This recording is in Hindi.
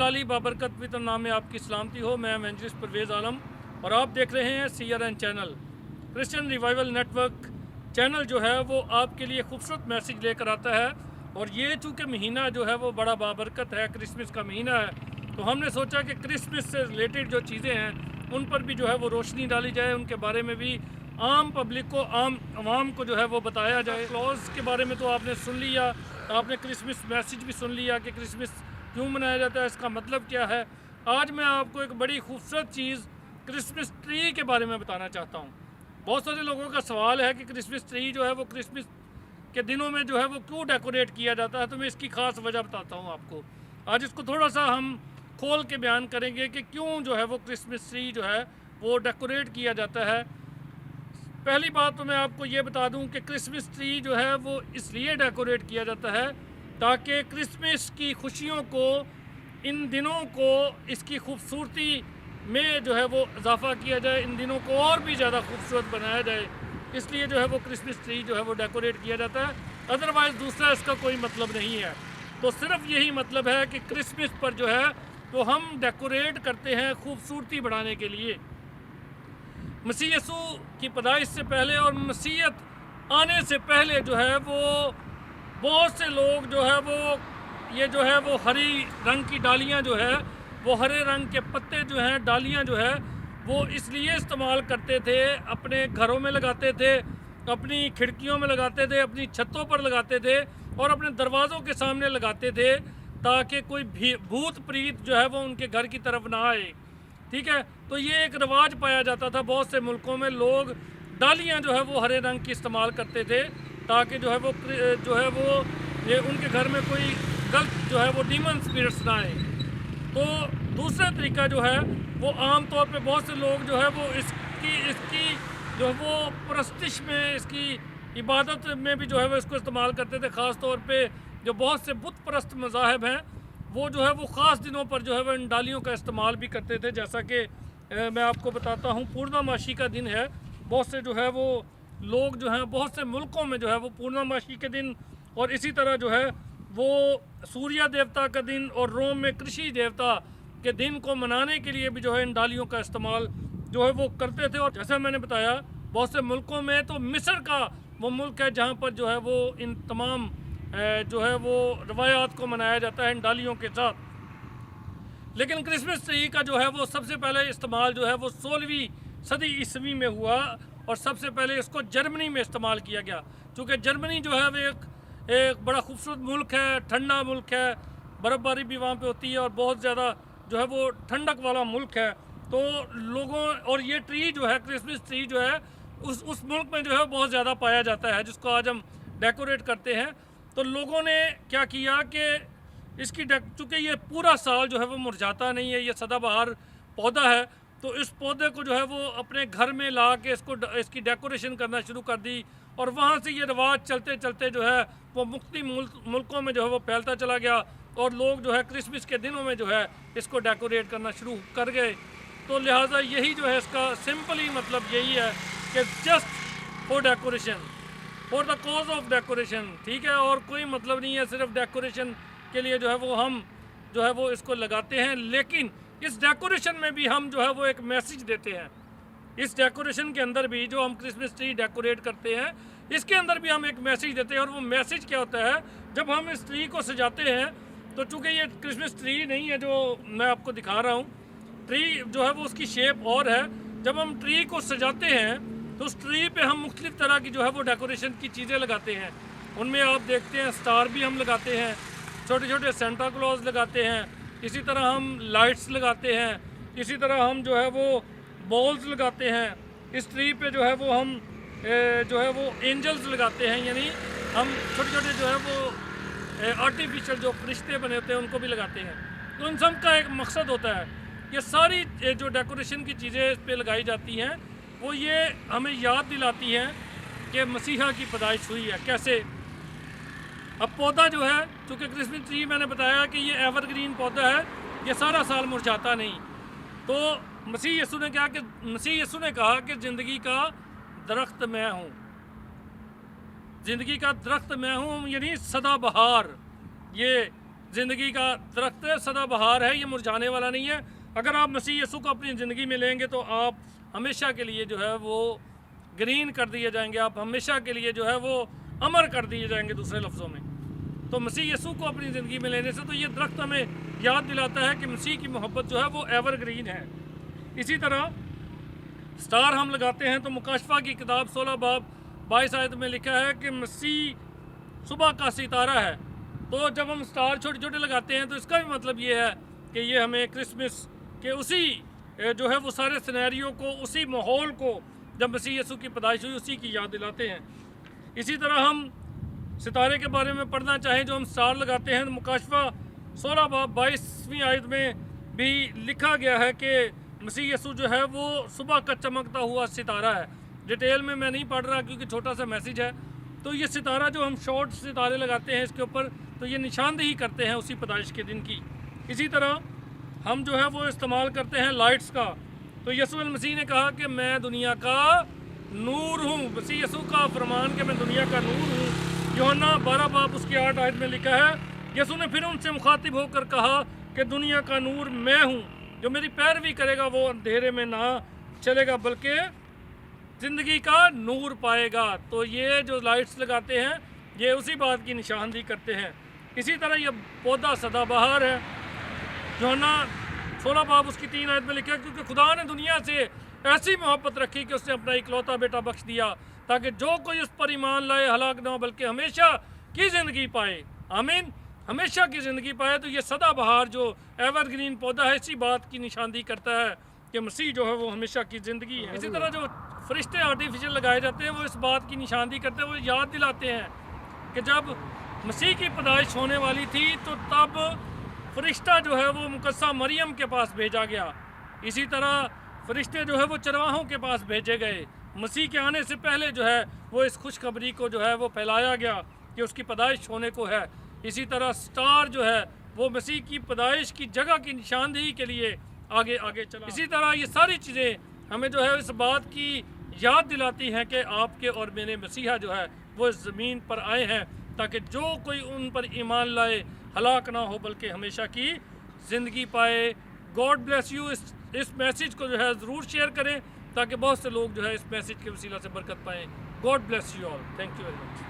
जलाली बाबरकत फितर नाम में आपकी सलामती हो। मैं एवेंजलिस्ट परवेज़ आलम और आप देख रहे हैं CRN channel. Christian revival network channel जो है वो आपके लिए खूबसूरत मैसेज लेकर आता है। और ये चूँकि महीना जो है वो बड़ा बाबरकत है, क्रिसमस का महीना है, तो हमने सोचा कि क्रिसमस से रिलेटेड जो चीज़ें हैं उन पर भी जो है वो रोशनी डाली जाए, उनके बारे में भी आम पब्लिक को, आम आवाम को जो है वो बताया जाए। क्लॉज के बारे में तो आपने सुन लिया, आपने क्रिसमस मैसेज भी सुन लिया कि क्रिसमस क्यों मनाया जाता है, इसका मतलब क्या है। आज मैं आपको एक बड़ी खूबसूरत चीज़ क्रिसमस ट्री के बारे में बताना चाहता हूँ। बहुत सारे लोगों का सवाल है कि क्रिसमस ट्री जो है वो क्रिसमस के दिनों में जो है वो क्यों डेकोरेट किया जाता है, तो मैं इसकी ख़ास वजह बताता हूँ आपको। आज इसको थोड़ा सा हम खोल के बयान करेंगे कि क्यों जो है वो क्रिसमस ट्री जो है वो डेकोरेट किया जाता है। पहली बात तो मैं आपको ये बता दूं कि क्रिसमस ट्री जो है वो इसलिए डेकोरेट किया जाता है ताकि क्रिसमस की खुशियों को, इन दिनों को, इसकी खूबसूरती में जो है वो इजाफा किया जाए, इन दिनों को और भी ज़्यादा खूबसूरत बनाया जाए। इसलिए जो है वो क्रिसमस ट्री जो है वो डेकोरेट किया जाता है। अदरवाइज़ दूसरा इसका कोई मतलब नहीं है। तो सिर्फ यही मतलब है कि क्रिसमस पर जो है तो हम डेकोरेट करते हैं खूबसूरती बढ़ाने के लिए। मसीह यसू की पैदाइश से पहले और मसीहत आने से पहले जो है वो बहुत से लोग जो है वो ये जो है वो हरी रंग की डालियाँ जो है वो हरे रंग के पत्ते जो हैं, डालियाँ जो है वो इसलिए इस्तेमाल करते थे, अपने घरों में लगाते थे, अपनी खिड़कियों में लगाते थे, अपनी छतों पर लगाते थे और अपने दरवाज़ों के सामने लगाते थे ताकि कोई भी भूत प्रीत जो है वो उनके घर की तरफ ना आए। ठीक है, तो ये एक रिवाज पाया जाता था। बहुत से मुल्कों में लोग डालियाँ जो है वो हरे रंग की इस्तेमाल करते थे ताकि जो है वो ये उनके घर में कोई गलत जो है वो डीमन स्पिरिट्स ना आए। तो दूसरा तरीका जो है वो आम तौर पे बहुत से लोग जो है वो इसकी जो है वो परस्तिश में, इसकी इबादत में भी जो है वो इसको इस्तेमाल करते थे। ख़ास तौर पे जो बहुत से बुत परस्त मज़ाहब हैं वो जो है वो ख़ास दिनों पर जो है वो इन डालियों का इस्तेमाल भी करते थे। जैसा कि मैं आपको बताता हूँ, पूर्णमासी का दिन है। बहुत से जो है वो लोग जो हैं, बहुत से मुल्कों में जो है वो पूर्णमासी के दिन और इसी तरह जो है वो सूर्य देवता का दिन और रोम में कृषि देवता के दिन को मनाने के लिए भी जो है इन डालियों का इस्तेमाल जो है वो करते थे। और जैसा मैंने बताया, बहुत से मुल्कों में, तो मिस्र का वो मुल्क है जहाँ पर जो है वो इन तमाम जो है वो रवायात को मनाया जाता है इन डालियों के साथ। लेकिन क्रिसमस ट्री का जो है वो सबसे पहले इस्तेमाल जो है वो 16वीं सदी ईस्वी में हुआ और सबसे पहले इसको जर्मनी में इस्तेमाल किया गया। क्योंकि जर्मनी जो है वो एक बड़ा खूबसूरत मुल्क है, ठंडा मुल्क है, बर्फ़बारी भी वहाँ पे होती है और बहुत ज़्यादा जो है वो ठंडक वाला मुल्क है। तो लोगों, और ये ट्री जो है, क्रिसमस ट्री जो है उस मुल्क में जो है बहुत ज़्यादा पाया जाता है, जिसको आज हम डेकोरेट करते हैं। तो लोगों ने क्या किया कि इसकी चूँकि ये पूरा साल जो है वो मुरझाता नहीं है, ये सदाबहार पौधा है, तो इस पौधे को जो है वो अपने घर में ला के इसकी डेकोरेशन करना शुरू कर दी। और वहाँ से ये रिवाज चलते चलते जो है वो मुख्तलिफ मुल्कों में जो है वो फैलता चला गया और लोग जो है क्रिसमस के दिनों में जो है इसको डेकोरेट करना शुरू कर गए। तो लिहाजा यही जो है इसका सिंपली मतलब यही है कि just for decoration, for the cause of decoration. ठीक है, और कोई मतलब नहीं है, सिर्फ डेकोरेशन के लिए जो है वो हम जो है वो इसको लगाते हैं। लेकिन इस डेकोरेशन में भी हम जो है वो एक मैसेज देते हैं। इस डेकोरेशन के अंदर भी जो हम क्रिसमस ट्री डेकोरेट करते हैं, इसके अंदर भी हम एक मैसेज देते हैं। और वो मैसेज क्या होता है, जब हम इस ट्री को सजाते हैं, तो चूँकि ये क्रिसमस ट्री नहीं है जो मैं आपको दिखा रहा हूँ, ट्री जो है वो उसकी शेप और है। जब हम ट्री को सजाते हैं तो उस ट्री पे हम मुख्तलिफ तरह की जो है वो डेकोरेशन की चीज़ें लगाते हैं। उनमें आप देखते हैं स्टार भी हम लगाते हैं, छोटे छोटे सेंटा क्लॉज लगाते हैं, इसी तरह हम लाइट्स लगाते हैं, इसी तरह हम जो है वो बॉल्स लगाते हैं। इस ट्री पे जो है वो हम जो है वो एंजल्स लगाते हैं, यानी हम छोटे छोटे जो है वो आर्टिफिशियल जो फरिश्ते बने होते हैं उनको भी लगाते हैं। तो इन सब का एक मकसद होता है, ये सारी जो डेकोरेशन की चीज़ें इस पर लगाई जाती हैं वो ये हमें याद दिलाती हैं कि मसीहा की पैदाइश हुई है कैसे। अब पौधा जो है, चूँकि क्रिसमस ट्री मैंने बताया कि ये एवरग्रीन पौधा है, ये सारा साल मुरझाता नहीं। तो मसीह यीशु ने कहा कि ज़िंदगी का दरख्त मैं हूँ, ज़िंदगी का दरख्त मैं हूँ, यानी सदाबहार। ये ज़िंदगी का दरख्त है, सदाबहार है, ये मुरझाने वाला नहीं है। अगर आप मसीह यीशु को अपनी ज़िंदगी में लेंगे तो आप हमेशा के लिए जो है वो ग्रीन कर दिए जाएंगे, आप हमेशा के लिए जो है वो अमर कर दिए जाएंगे। दूसरे लफ्ज़ों में तो मसीह यीशु को अपनी ज़िंदगी में लेने से तो ये दरख्त हमें याद दिलाता है कि मसीह की मोहब्बत जो है वो एवरग्रीन है। इसी तरह स्टार हम लगाते हैं तो मुकाशफा की किताब 16 बाब 22 आयत में लिखा है कि मसीह सुबह का सितारा है। तो जब हम स्टार छोटे छोटे लगाते हैं तो इसका भी मतलब ये है कि ये हमें क्रिसमस के उसी जो है वो सारे सिनेरियो को, उसी माहौल को जब मसीह यीशु की पैदाइश हुई उसी की याद दिलाते हैं। इसी तरह हम सितारे के बारे में पढ़ना चाहें जो हम स्टार लगाते हैं, मुकाशफा 16 बाब 22वीं आयत में भी लिखा गया है कि मसीह यीशु जो है वो सुबह का चमकता हुआ सितारा है। डिटेल में मैं नहीं पढ़ रहा क्योंकि छोटा सा मैसेज है। तो ये सितारा जो हम शॉर्ट सितारे लगाते हैं इसके ऊपर, तो ये निशानदेही करते हैं उसी पैदाइश के दिन की। इसी तरह हम जो है वो इस्तेमाल करते हैं लाइट्स का। तो यीशु मसीह ने कहा कि मैं दुनिया का नूर हूँ। मसीह यीशु का फरमान कि मैं दुनिया का नूर हूँ, यूहन्ना 12 बाब उसकी 8 आयत में लिखा है। यीशु ने फिर उनसे मुखातिब होकर कहा कि दुनिया का नूर मैं हूँ, जो मेरी पैरवी करेगा वो अंधेरे में ना चलेगा बल्कि ज़िंदगी का नूर पाएगा। तो ये जो लाइट्स लगाते हैं ये उसी बात की निशानदेही करते हैं। इसी तरह ये पौधा सदाबहार है। यूहन्ना 16 बाब उसकी 3 आयत में लिखा है, क्योंकि खुदा ने दुनिया से ऐसी मोहब्बत रखी कि उसने अपना इकलौता बेटा बख्श दिया ताकि जो कोई उस पर ईमान लाए हलाक ना हो बल्कि हमेशा की ज़िंदगी पाए। आमीन, हमेशा की ज़िंदगी पाए। तो ये सदाबहार जो एवरग्रीन पौधा है इसी बात की निशानदेही करता है कि मसीह जो है वो हमेशा की ज़िंदगी है। इसी तरह जो फरिश्ते आर्टिफिशियल लगाए जाते हैं वो इस बात की निशानदेही करते हैं, वो याद दिलाते हैं कि जब मसीह की पैदाइश होने वाली थी तो तब फरिश्ता जो है वो मुकद्दसा मरियम के पास भेजा गया। इसी तरह फरिश्ते जो है वो चरवाहों के पास भेजे गए। मसीह के आने से पहले जो है वो इस खुशखबरी को जो है वो फैलाया गया कि उसकी पैदाइश होने को है। इसी तरह स्टार जो है वो मसीह की पैदाइश की जगह की निशानदेही के लिए आगे आगे चला। इसी तरह ये सारी चीज़ें हमें जो है इस बात की याद दिलाती हैं कि आपके और मेरे मसीहा जो है वो इस ज़मीन पर आए हैं ताकि जो कोई उन पर ईमान लाए हलाक ना हो बल्कि हमेशा की ज़िंदगी पाए। God bless you. इस मैसेज को जो है ज़रूर शेयर करें ताकि बहुत से लोग जो है इस मैसेज के वसीला से बरकत पाएँ। God bless you all. Thank you very much.